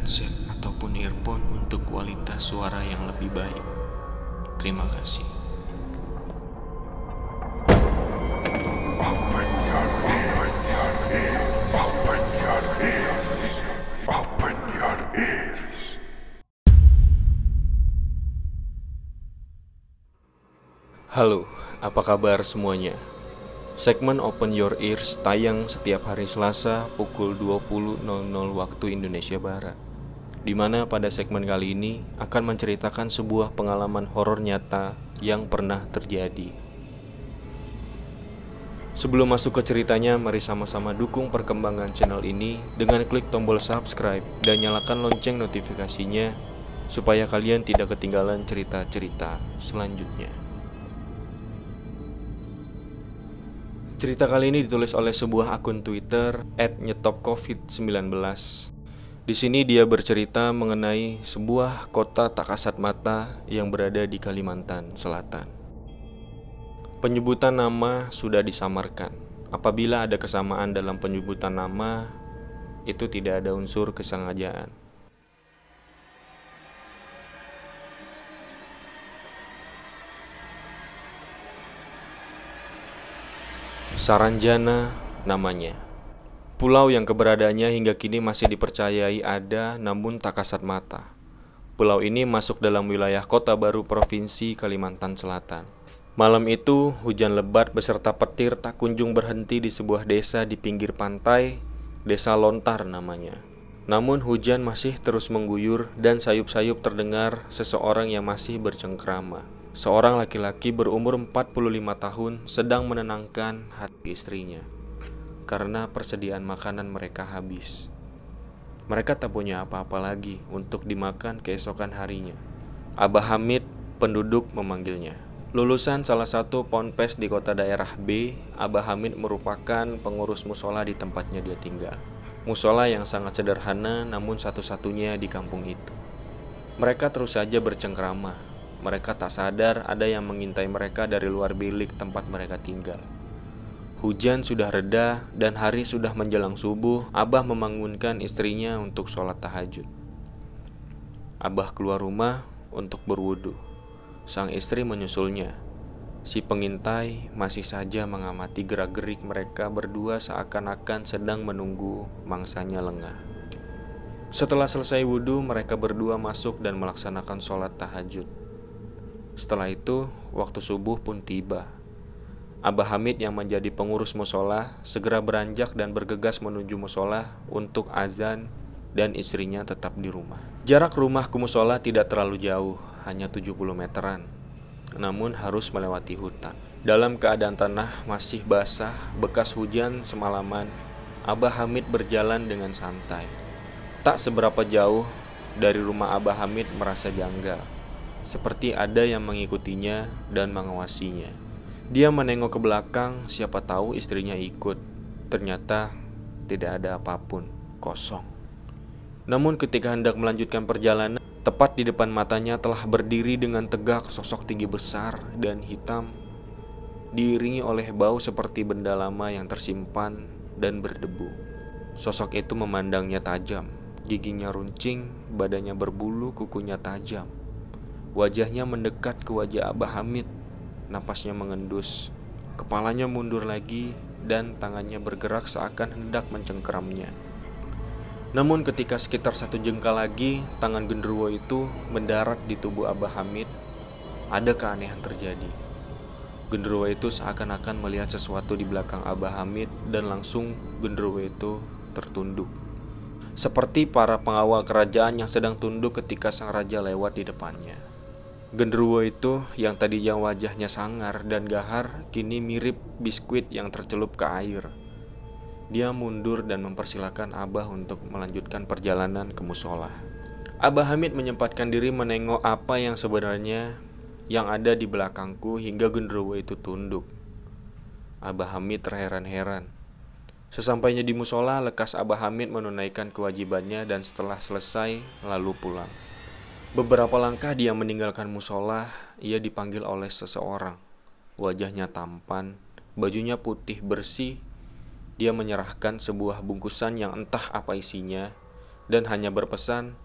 headset ataupun earphone untuk kualitas suara yang lebih baik. Terima kasih. Halo, apa kabar semuanya? Segmen Open Your Ears tayang setiap hari Selasa pukul 20.00 waktu Indonesia Barat, di mana pada segmen kali ini akan menceritakan sebuah pengalaman horor nyata yang pernah terjadi. Sebelum masuk ke ceritanya, mari sama-sama dukung perkembangan channel ini dengan klik tombol subscribe dan nyalakan lonceng notifikasinya supaya kalian tidak ketinggalan cerita-cerita selanjutnya. Cerita kali ini ditulis oleh sebuah akun Twitter @nyetopcovid19. Di sini dia bercerita mengenai sebuah kota tak kasat mata yang berada di Kalimantan Selatan. Penyebutan nama sudah disamarkan. Apabila ada kesamaan dalam penyebutan nama, itu tidak ada unsur kesengajaan. Saranjana namanya. Pulau yang keberadaannya hingga kini masih dipercayai ada namun tak kasat mata. Pulau ini masuk dalam wilayah Kota Baru Provinsi Kalimantan Selatan. Malam itu, hujan lebat beserta petir tak kunjung berhenti di sebuah desa di pinggir pantai, Desa Lontar namanya. Namun hujan masih terus mengguyur dan sayup-sayup terdengar seseorang yang masih bercengkrama. Seorang laki-laki berumur 45 tahun sedang menenangkan hati istrinya karena persediaan makanan mereka habis. Mereka tak punya apa-apa lagi untuk dimakan keesokan harinya. Abah Hamid, penduduk, memanggilnya. Lulusan salah satu ponpes di kota daerah B, Abah Hamid merupakan pengurus musola di tempatnya dia tinggal. Musola yang sangat sederhana namun satu-satunya di kampung itu. Mereka terus saja bercengkrama. Mereka tak sadar ada yang mengintai mereka dari luar bilik tempat mereka tinggal. Hujan sudah reda dan hari sudah menjelang subuh. Abah membangunkan istrinya untuk sholat tahajud. Abah keluar rumah untuk berwudu. Sang istri menyusulnya. Si pengintai masih saja mengamati gerak-gerik mereka berdua seakan-akan sedang menunggu mangsanya lengah. Setelah selesai wudu, mereka berdua masuk dan melaksanakan sholat tahajud. Setelah itu, waktu subuh pun tiba. Abah Hamid yang menjadi pengurus musola segera beranjak dan bergegas menuju musola untuk azan dan istrinya tetap di rumah. Jarak rumah ke musola tidak terlalu jauh, hanya 70 meteran. Namun harus melewati hutan. Dalam keadaan tanah masih basah bekas hujan semalaman, Abah Hamid berjalan dengan santai. Tak seberapa jauh dari rumah Abah Hamid merasa janggal. Seperti ada yang mengikutinya dan mengawasinya. Dia menengok ke belakang, siapa tahu istrinya ikut. Ternyata tidak ada apapun, kosong. Namun ketika hendak melanjutkan perjalanan, tepat di depan matanya telah berdiri dengan tegak sosok tinggi besar dan hitam, diiringi oleh bau seperti benda lama yang tersimpan dan berdebu. Sosok itu memandangnya tajam, giginya runcing, badannya berbulu, kukunya tajam. Wajahnya mendekat ke wajah Abah Hamid. Napasnya mengendus. Kepalanya mundur lagi dan tangannya bergerak seakan hendak mencengkeramnya. Namun ketika sekitar 1 jengkal lagi, tangan genderuwo itu mendarat di tubuh Abah Hamid, ada keanehan terjadi. Genderuwo itu seakan-akan melihat sesuatu di belakang Abah Hamid dan langsung genderuwo itu tertunduk. Seperti para pengawal kerajaan yang sedang tunduk ketika sang raja lewat di depannya. Genderuwo itu yang tadinya wajahnya sangar dan gahar kini mirip biskuit yang tercelup ke air. Dia mundur dan mempersilahkan Abah untuk melanjutkan perjalanan ke musola. Abah Hamid menyempatkan diri menengok apa yang sebenarnya yang ada di belakangku hingga genderuwo itu tunduk. Abah Hamid terheran-heran. Sesampainya di musola, lekas Abah Hamid menunaikan kewajibannya dan setelah selesai lalu pulang. Beberapa langkah dia meninggalkan musola, ia dipanggil oleh seseorang. Wajahnya tampan, bajunya putih bersih. Dia menyerahkan sebuah bungkusan yang entah apa isinya, dan hanya berpesan,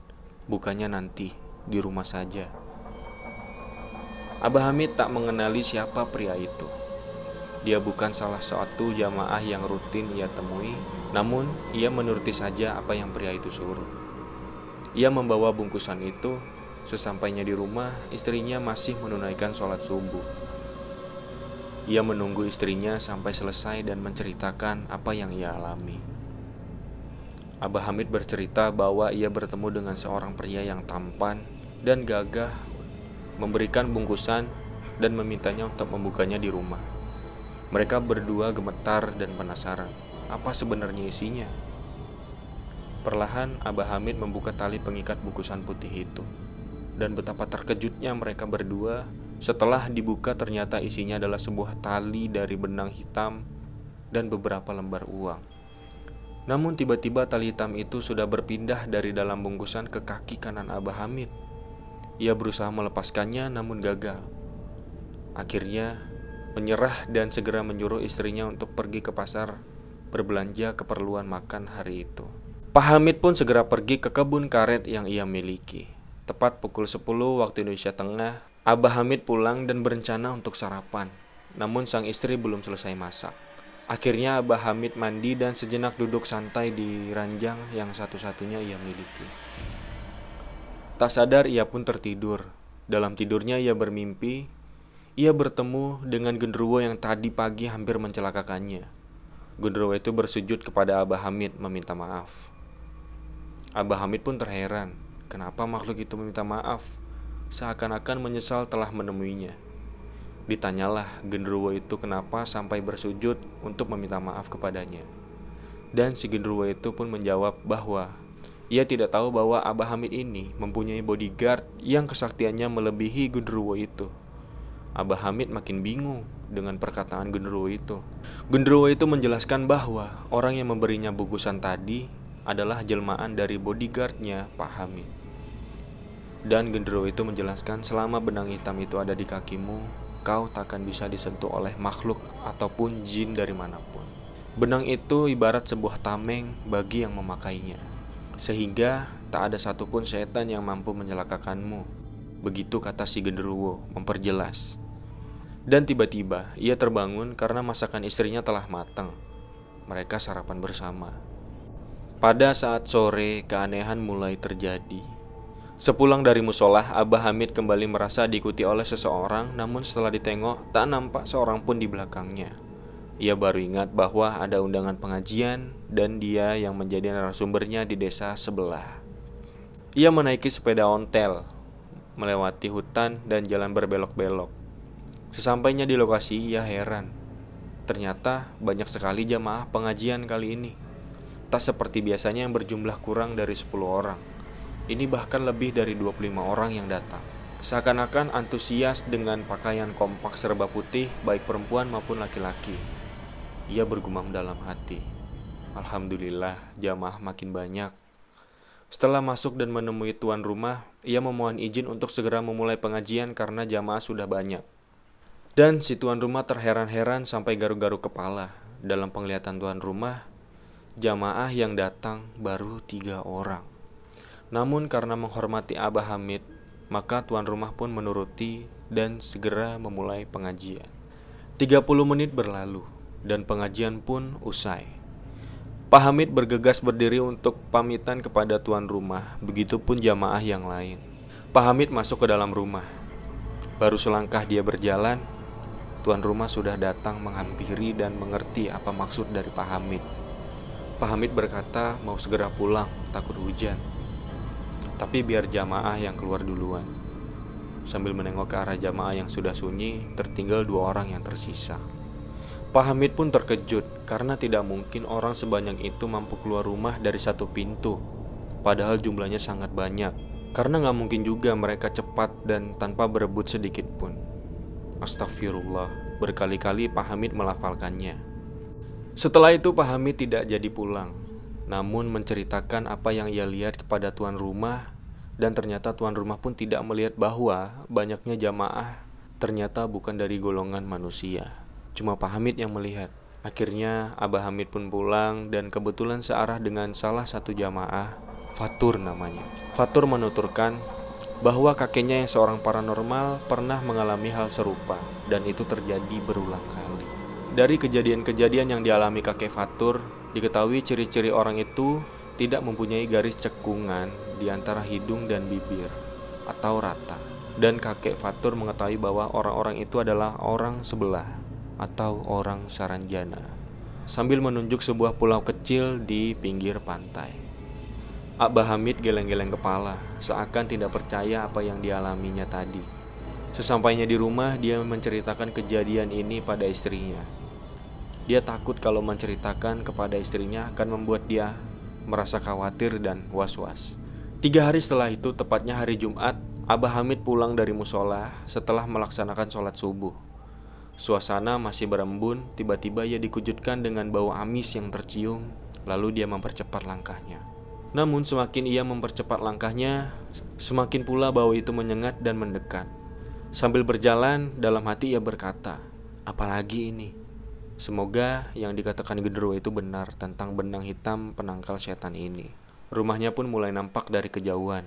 "Bukannya nanti, di rumah saja." Abah Hamid tak mengenali siapa pria itu. Dia bukan salah satu jamaah yang rutin ia temui, namun ia menuruti saja apa yang pria itu suruh. Ia membawa bungkusan itu. Sesampainya di rumah, istrinya masih menunaikan sholat subuh. Ia menunggu istrinya sampai selesai dan menceritakan apa yang ia alami. Abah Hamid bercerita bahwa ia bertemu dengan seorang pria yang tampan dan gagah, memberikan bungkusan dan memintanya untuk membukanya di rumah. Mereka berdua gemetar dan penasaran, apa sebenarnya isinya? Perlahan Abah Hamid membuka tali pengikat bungkusan putih itu. Dan betapa terkejutnya mereka berdua setelah dibuka ternyata isinya adalah sebuah tali dari benang hitam dan beberapa lembar uang. Namun tiba-tiba tali hitam itu sudah berpindah dari dalam bungkusan ke kaki kanan Abah Hamid. Ia berusaha melepaskannya namun gagal. Akhirnya menyerah dan segera menyuruh istrinya untuk pergi ke pasar berbelanja keperluan makan hari itu. Pak Hamid pun segera pergi ke kebun karet yang ia miliki. Tepat pukul 10 waktu Indonesia Tengah, Abah Hamid pulang dan berencana untuk sarapan. Namun sang istri belum selesai masak. Akhirnya Abah Hamid mandi dan sejenak duduk santai di ranjang yang satu-satunya ia miliki. Tak sadar ia pun tertidur. Dalam tidurnya ia bermimpi, ia bertemu dengan genderuwo yang tadi pagi hampir mencelakakannya. Genderuwo itu bersujud kepada Abah Hamid meminta maaf. Abah Hamid pun terheran. Kenapa makhluk itu meminta maaf? Seakan-akan menyesal telah menemuinya. Ditanyalah genderuwo itu kenapa sampai bersujud untuk meminta maaf kepadanya. Dan si genderuwo itu pun menjawab bahwa ia tidak tahu bahwa Abah Hamid ini mempunyai bodyguard yang kesaktiannya melebihi genderuwo itu. Abah Hamid makin bingung dengan perkataan genderuwo itu. Genderuwo itu menjelaskan bahwa orang yang memberinya bungkusan tadi adalah jelmaan dari bodyguardnya Pak Hamid. Dan genderuwo itu menjelaskan selama benang hitam itu ada di kakimu, kau takkan bisa disentuh oleh makhluk ataupun jin dari manapun. Benang itu ibarat sebuah tameng bagi yang memakainya, sehingga tak ada satupun setan yang mampu mencelakakanmu. Begitu kata si genderuwo memperjelas. Dan tiba-tiba ia terbangun karena masakan istrinya telah matang. Mereka sarapan bersama. Pada saat sore, keanehan mulai terjadi. Sepulang dari musolah, Abah Hamid kembali merasa diikuti oleh seseorang, namun setelah ditengok, tak nampak seorang pun di belakangnya. Ia baru ingat bahwa ada undangan pengajian dan dia yang menjadi narasumbernya di desa sebelah. Ia menaiki sepeda ontel, melewati hutan dan jalan berbelok-belok. Sesampainya di lokasi, ia heran. Ternyata banyak sekali jamaah pengajian kali ini. Tak seperti biasanya yang berjumlah kurang dari 10 orang. Ini bahkan lebih dari 25 orang yang datang. Seakan-akan antusias dengan pakaian kompak serba putih, baik perempuan maupun laki-laki. Ia bergumam dalam hati, Alhamdulillah, jamaah makin banyak. Setelah masuk dan menemui tuan rumah, ia memohon izin untuk segera memulai pengajian karena jamaah sudah banyak. Dan si tuan rumah terheran-heran sampai garuk-garuk kepala. Dalam penglihatan tuan rumah, jamaah yang datang baru 3 orang. Namun karena menghormati Abah Hamid, maka tuan rumah pun menuruti dan segera memulai pengajian. 30 menit berlalu dan pengajian pun usai. Pak Hamid bergegas berdiri untuk pamitan kepada tuan rumah, begitupun jamaah yang lain. Pak Hamid masuk ke dalam rumah. Baru selangkah dia berjalan, tuan rumah sudah datang menghampiri dan mengerti apa maksud dari Pak Hamid. Pak Hamid berkata mau segera pulang, takut hujan. Tapi biar jamaah yang keluar duluan. Sambil menengok ke arah jamaah yang sudah sunyi, tertinggal 2 orang yang tersisa. Pak Hamid pun terkejut karena tidak mungkin orang sebanyak itu mampu keluar rumah dari satu pintu. Padahal jumlahnya sangat banyak. Karena gak mungkin juga mereka cepat dan tanpa berebut sedikit pun. Astagfirullah, berkali-kali Pak Hamid melafalkannya. Setelah itu Pak Hamid tidak jadi pulang, namun menceritakan apa yang ia lihat kepada tuan rumah. Dan ternyata tuan rumah pun tidak melihat bahwa banyaknya jamaah ternyata bukan dari golongan manusia. Cuma Pak Hamid yang melihat. Akhirnya Abah Hamid pun pulang dan kebetulan searah dengan salah satu jamaah Fatur namanya. Fatur menuturkan bahwa kakeknya yang seorang paranormal pernah mengalami hal serupa dan itu terjadi berulang kali. Dari kejadian-kejadian yang dialami kakek Fatur, diketahui ciri-ciri orang itu tidak mempunyai garis cekungan di antara hidung dan bibir atau rata. Dan kakek Fatur mengetahui bahwa orang-orang itu adalah orang sebelah atau orang Saranjana, sambil menunjuk sebuah pulau kecil di pinggir pantai. Abah Hamid geleng-geleng kepala, seakan tidak percaya apa yang dialaminya tadi. Sesampainya di rumah, dia menceritakan kejadian ini pada istrinya. Dia takut kalau menceritakan kepada istrinya akan membuat dia merasa khawatir dan was-was. 3 hari setelah itu, tepatnya hari Jumat, Abah Hamid pulang dari musola setelah melaksanakan sholat subuh. Suasana masih berembun, tiba-tiba ia dikejutkan dengan bau amis yang tercium, lalu dia mempercepat langkahnya. Namun semakin ia mempercepat langkahnya, semakin pula bau itu menyengat dan mendekat. Sambil berjalan, dalam hati ia berkata, apalagi ini? Semoga yang dikatakan genderuwo itu benar tentang benang hitam penangkal setan ini. Rumahnya pun mulai nampak dari kejauhan.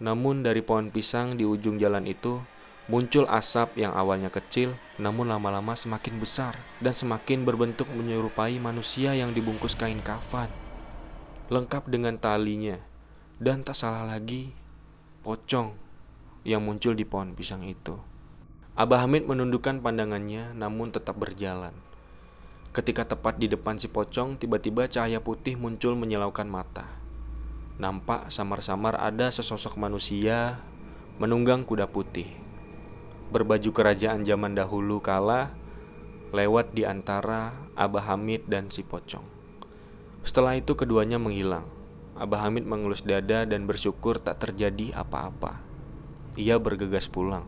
Namun dari pohon pisang di ujung jalan itu, muncul asap yang awalnya kecil, namun lama-lama semakin besar dan semakin berbentuk menyerupai manusia yang dibungkus kain kafan, lengkap dengan talinya, dan tak salah lagi, pocong yang muncul di pohon pisang itu. Abah Hamid menundukkan pandangannya namun tetap berjalan. Ketika tepat di depan si pocong, tiba-tiba cahaya putih muncul menyilaukan mata. Nampak samar-samar ada sesosok manusia menunggang kuda putih, berbaju kerajaan zaman dahulu kala, lewat di antara Abah Hamid dan si pocong. Setelah itu keduanya menghilang. Abah Hamid mengelus dada dan bersyukur tak terjadi apa-apa. Ia bergegas pulang.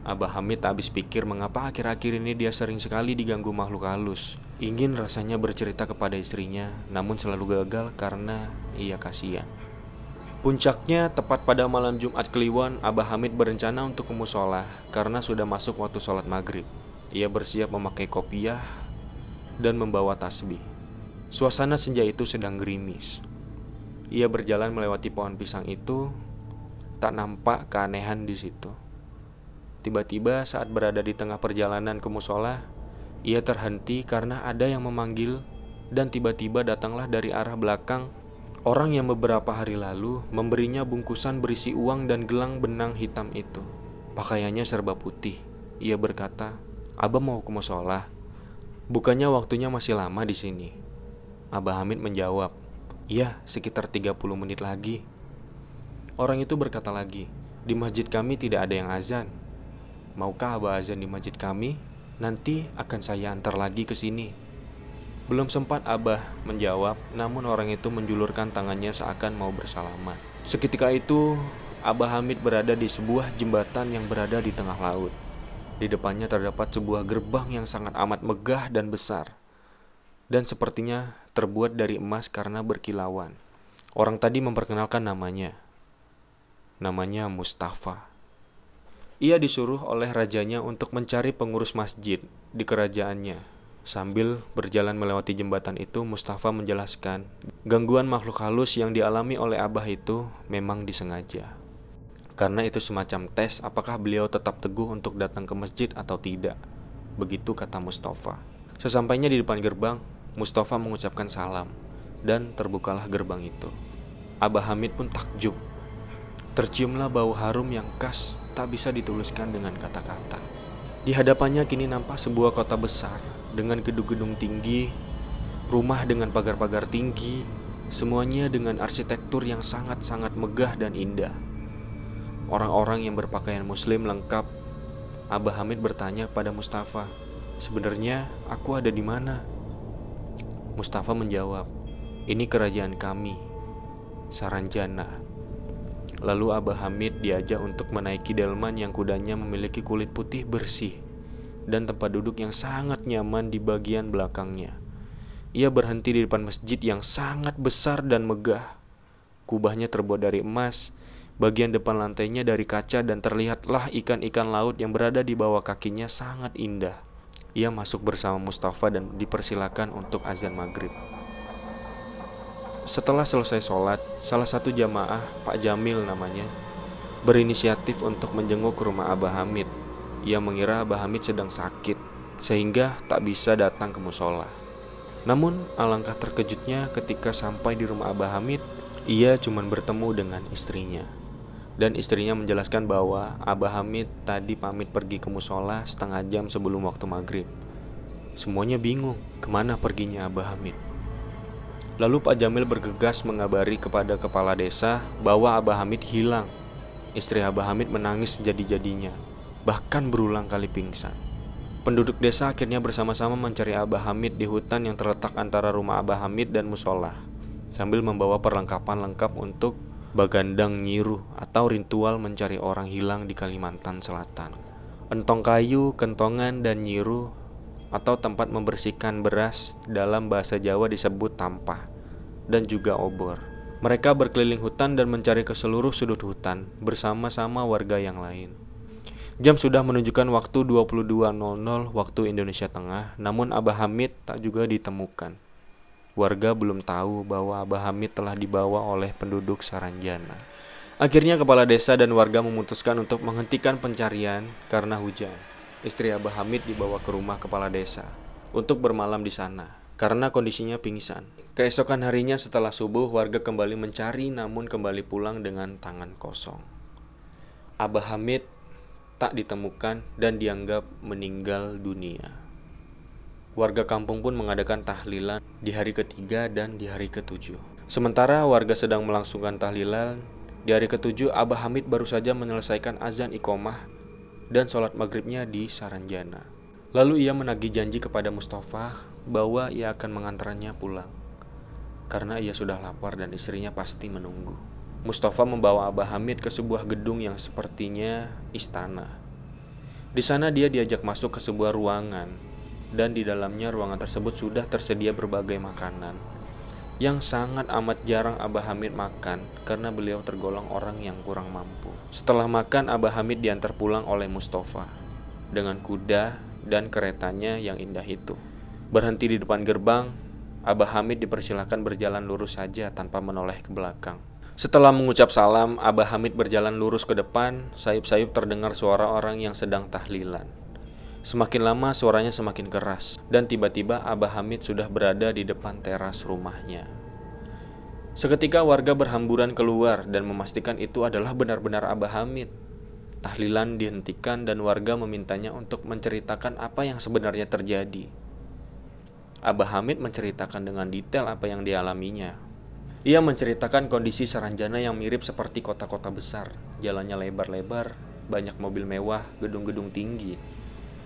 Abah Hamid tak habis pikir mengapa akhir-akhir ini dia sering sekali diganggu makhluk halus. Ingin rasanya bercerita kepada istrinya, namun selalu gagal karena ia kasihan. Puncaknya, tepat pada malam Jumat Kliwon, Abah Hamid berencana untuk ke musola karena sudah masuk waktu sholat maghrib. Ia bersiap memakai kopiah dan membawa tasbih. Suasana senja itu sedang gerimis. Ia berjalan melewati pohon pisang itu, tak nampak keanehan di situ. Tiba-tiba saat berada di tengah perjalanan ke musola, ia terhenti karena ada yang memanggil dan tiba-tiba datanglah dari arah belakang orang yang beberapa hari lalu memberinya bungkusan berisi uang dan gelang benang hitam itu. Pakaiannya serba putih. Ia berkata, "Abah mau ke musola? Bukannya waktunya masih lama di sini?" Abah Hamid menjawab, "Iya, sekitar 30 menit lagi." Orang itu berkata lagi, "Di masjid kami tidak ada yang azan. Maukah Abah azan di masjid kami? Nanti akan saya antar lagi ke sini." Belum sempat Abah menjawab, namun orang itu menjulurkan tangannya seakan mau bersalaman. Seketika itu, Abah Hamid berada di sebuah jembatan yang berada di tengah laut. Di depannya terdapat sebuah gerbang yang sangat amat megah dan besar, dan sepertinya terbuat dari emas karena berkilauan. Orang tadi memperkenalkan namanya. Namanya Mustafa. Ia disuruh oleh rajanya untuk mencari pengurus masjid di kerajaannya. Sambil berjalan melewati jembatan itu, Mustafa menjelaskan, gangguan makhluk halus yang dialami oleh Abah itu memang disengaja. Karena itu semacam tes apakah beliau tetap teguh untuk datang ke masjid atau tidak. Begitu kata Mustafa. Sesampainya di depan gerbang, Mustafa mengucapkan salam, dan terbukalah gerbang itu. Abah Hamid pun takjub. Terciumlah bau harum yang khas tak bisa dituliskan dengan kata-kata. Di hadapannya kini nampak sebuah kota besar dengan gedung-gedung tinggi, rumah dengan pagar-pagar tinggi, semuanya dengan arsitektur yang sangat-sangat megah dan indah. Orang-orang yang berpakaian muslim lengkap. Abah Hamid bertanya pada Mustafa, "Sebenarnya aku ada di mana?" Mustafa menjawab, "Ini kerajaan kami, Saranjana." Lalu Abah Hamid diajak untuk menaiki delman yang kudanya memiliki kulit putih bersih dan tempat duduk yang sangat nyaman di bagian belakangnya. Ia berhenti di depan masjid yang sangat besar dan megah. Kubahnya terbuat dari emas, bagian depan lantainya dari kaca dan terlihatlah ikan-ikan laut yang berada di bawah kakinya sangat indah. Ia masuk bersama Mustafa dan dipersilakan untuk azan maghrib. Setelah selesai sholat, salah satu jamaah, Pak Jamil namanya, berinisiatif untuk menjenguk ke rumah Abah Hamid. Ia mengira Abah Hamid sedang sakit, sehingga tak bisa datang ke musola. Namun alangkah terkejutnya ketika sampai di rumah Abah Hamid, ia cuma bertemu dengan istrinya. Dan istrinya menjelaskan bahwa Abah Hamid tadi pamit pergi ke musola setengah jam sebelum waktu maghrib. Semuanya bingung, kemana perginya Abah Hamid. Lalu Pak Jamil bergegas mengabari kepada kepala desa bahwa Abah Hamid hilang. Istri Abah Hamid menangis jadi-jadinya, bahkan berulang kali pingsan. Penduduk desa akhirnya bersama-sama mencari Abah Hamid di hutan yang terletak antara rumah Abah Hamid dan musola, sambil membawa perlengkapan lengkap untuk bagandang nyiruh atau ritual mencari orang hilang di Kalimantan Selatan. Entong kayu, kentongan, dan nyiruh atau tempat membersihkan beras dalam bahasa Jawa disebut tampah, dan juga obor. Mereka berkeliling hutan dan mencari ke seluruh sudut hutan bersama-sama warga yang lain. Jam sudah menunjukkan waktu 22.00 waktu Indonesia Tengah, namun Abah Hamid tak juga ditemukan. Warga belum tahu bahwa Abah Hamid telah dibawa oleh penduduk Saranjana. Akhirnya kepala desa dan warga memutuskan untuk menghentikan pencarian karena hujan. Istri Abah Hamid dibawa ke rumah kepala desa untuk bermalam di sana karena kondisinya pingsan. Keesokan harinya setelah subuh, warga kembali mencari namun kembali pulang dengan tangan kosong. Abah Hamid tak ditemukan dan dianggap meninggal dunia. Warga kampung pun mengadakan tahlilan di hari ketiga dan di hari ketujuh. Sementara warga sedang melangsungkan tahlilan, di hari ketujuh Abah Hamid baru saja menyelesaikan azan iqomah dan sholat maghribnya di Saranjana. Lalu ia menagih janji kepada Mustafa bahwa ia akan mengantarnya pulang, karena ia sudah lapar dan istrinya pasti menunggu. Mustafa membawa Abah Hamid ke sebuah gedung yang sepertinya istana. Di sana dia diajak masuk ke sebuah ruangan, dan di dalamnya ruangan tersebut sudah tersedia berbagai makanan yang sangat amat jarang Abah Hamid makan karena beliau tergolong orang yang kurang mampu. Setelah makan, Abah Hamid diantar pulang oleh Mustafa dengan kuda dan keretanya yang indah itu. Berhenti di depan gerbang, Abah Hamid dipersilakan berjalan lurus saja tanpa menoleh ke belakang. Setelah mengucap salam, Abah Hamid berjalan lurus ke depan. Sayup-sayup terdengar suara orang yang sedang tahlilan. Semakin lama suaranya semakin keras, dan tiba-tiba Abah Hamid sudah berada di depan teras rumahnya. Seketika warga berhamburan keluar dan memastikan itu adalah benar-benar Abah Hamid. Tahlilan dihentikan dan warga memintanya untuk menceritakan apa yang sebenarnya terjadi. Abah Hamid menceritakan dengan detail apa yang dialaminya. Ia menceritakan kondisi Saranjana yang mirip seperti kota-kota besar. Jalannya lebar-lebar, banyak mobil mewah, gedung-gedung tinggi,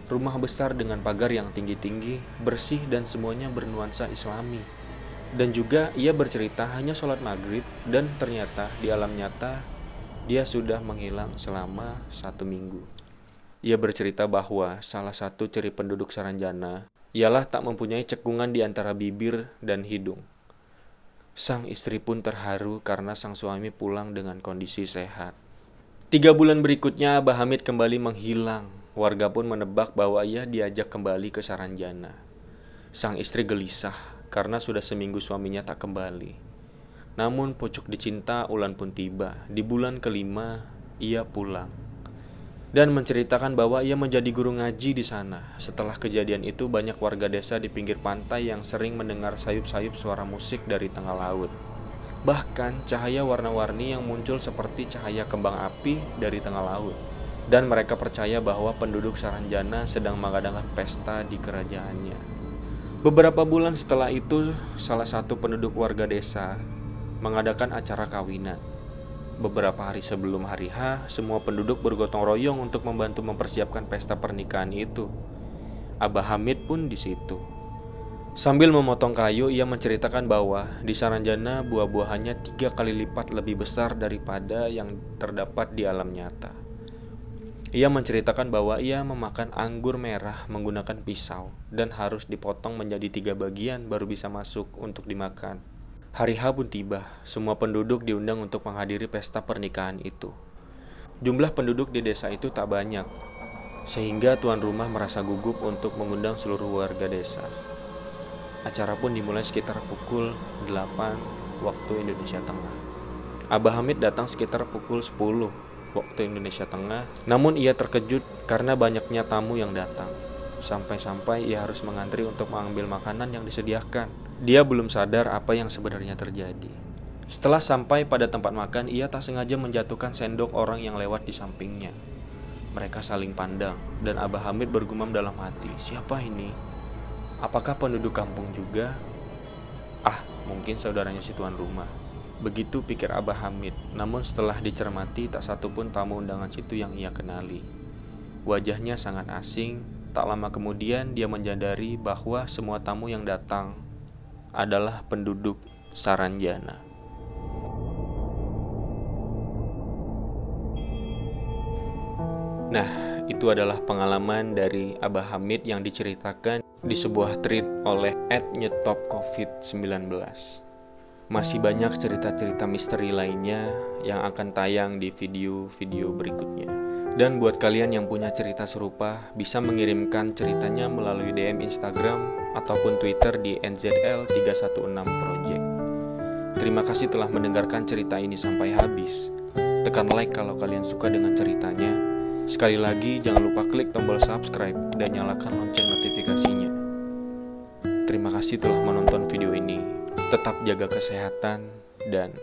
rumah besar dengan pagar yang tinggi-tinggi, bersih dan semuanya bernuansa Islami. Dan juga ia bercerita hanya sholat maghrib dan ternyata di alam nyata dia sudah menghilang selama 1 minggu. Ia bercerita bahwa salah satu ciri penduduk Saranjana ialah tak mempunyai cekungan di antara bibir dan hidung. Sang istri pun terharu karena sang suami pulang dengan kondisi sehat. 3 bulan berikutnya Abah Hamid kembali menghilang. Warga pun menebak bahwa ia diajak kembali ke Saranjana. Sang istri gelisah karena sudah seminggu suaminya tak kembali. Namun pucuk dicinta ulan pun tiba. Di bulan kelima ia pulang dan menceritakan bahwa ia menjadi guru ngaji di sana. Setelah kejadian itu banyak warga desa di pinggir pantai yang sering mendengar sayup-sayup suara musik dari tengah laut. Bahkan cahaya warna-warni yang muncul seperti cahaya kembang api dari tengah laut. Dan mereka percaya bahwa penduduk Saranjana sedang mengadakan pesta di kerajaannya. Beberapa bulan setelah itu, salah satu penduduk warga desa mengadakan acara kawinan. Beberapa hari sebelum hari H, semua penduduk bergotong royong untuk membantu mempersiapkan pesta pernikahan itu. Abah Hamid pun di situ. Sambil memotong kayu, ia menceritakan bahwa di Saranjana buah-buahannya 3 kali lipat lebih besar daripada yang terdapat di alam nyata. Ia menceritakan bahwa ia memakan anggur merah menggunakan pisau dan harus dipotong menjadi 3 bagian baru bisa masuk untuk dimakan. Hari H pun tiba, semua penduduk diundang untuk menghadiri pesta pernikahan itu. Jumlah penduduk di desa itu tak banyak, sehingga tuan rumah merasa gugup untuk mengundang seluruh warga desa. Acara pun dimulai sekitar pukul 8 waktu Indonesia Tengah. Abah Hamid datang sekitar pukul 10 waktu Indonesia Tengah, namun ia terkejut karena banyaknya tamu yang datang. Sampai-sampai ia harus mengantri untuk mengambil makanan yang disediakan. Dia belum sadar apa yang sebenarnya terjadi. Setelah sampai pada tempat makan, ia tak sengaja menjatuhkan sendok orang yang lewat di sampingnya. Mereka saling pandang, dan Abah Hamid bergumam dalam hati, "Siapa ini? Apakah penduduk kampung juga? Ah, mungkin saudaranya si tuan rumah." Begitu pikir Abah Hamid, namun setelah dicermati tak satu pun tamu undangan situ yang ia kenali. Wajahnya sangat asing. Tak lama kemudian dia menyadari bahwa semua tamu yang datang adalah penduduk Saranjana. Nah, itu adalah pengalaman dari Abah Hamid yang diceritakan di sebuah tweet oleh @nyetopcovid19. Masih banyak cerita-cerita misteri lainnya yang akan tayang di video-video berikutnya. Dan buat kalian yang punya cerita serupa, bisa mengirimkan ceritanya melalui DM Instagram ataupun Twitter di NZL316project. Terima kasih telah mendengarkan cerita ini sampai habis. Tekan like kalau kalian suka dengan ceritanya. Sekali lagi, jangan lupa klik tombol subscribe dan nyalakan lonceng notifikasinya. Terima kasih telah menonton video ini. Tetap jaga kesehatan dan